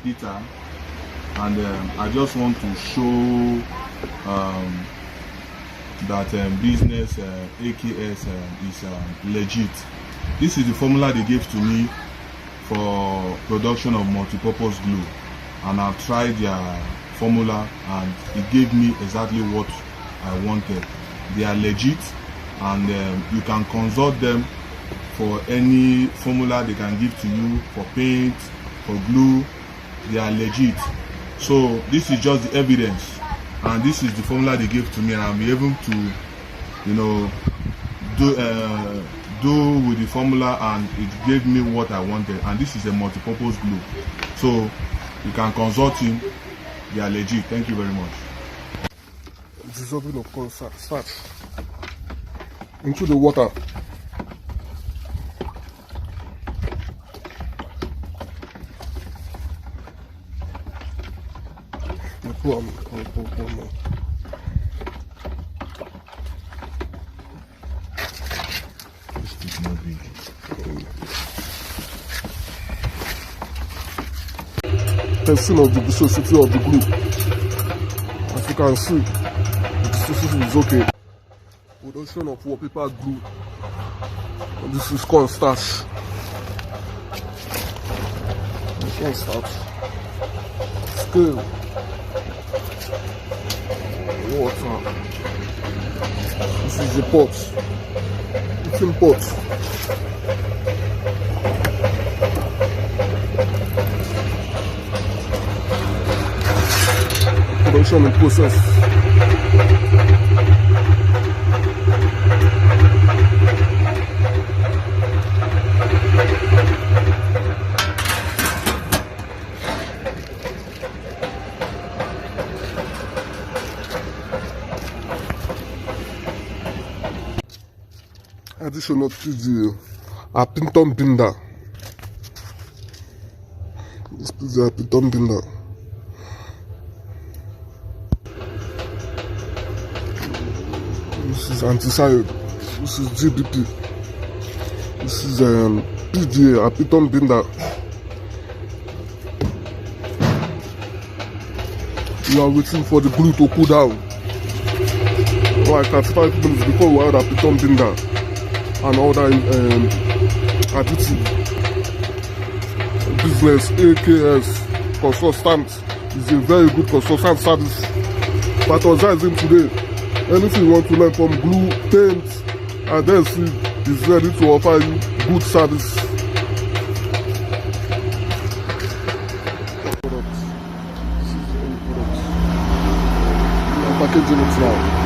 Peter, and I just want to show that business AKS is legit. This is the formula they gave to me for production of multi-purpose glue, and I've tried their formula and it gave me exactly what I wanted. They are legit, and you can consult them for any formula they can give to you for paint, for glue. They are legit. So this is just the evidence, and this is the formula they gave to me, and I'll be able to, you know, do with the formula, and it gave me what I wanted. And this is a multi-purpose glue, so you can consult him. They are legit. Thank you very much. Dissolving of cornstarch into the water. This is not big. Testing of the viscosity of the glue. As you can see, the viscosity is okay. Production of wallpaper glue. And this is cornstarch. Cornstarch. Scale. Water. This is the pot. It's in pot. Production in process. Addition of the Pinton binder. This is the Pinton binder. This is anticide. This is GBP. This is PDA, a Pinton binder. We are waiting for the glue to cool down. Like 35 minutes before we add a Pinton binder and other additive. Business AKS consultant is a very good consultant service. Patronizing today. Anything you want to learn from glue, paint, and then see is ready to offer you good service. This is the end product. We are packaging it now.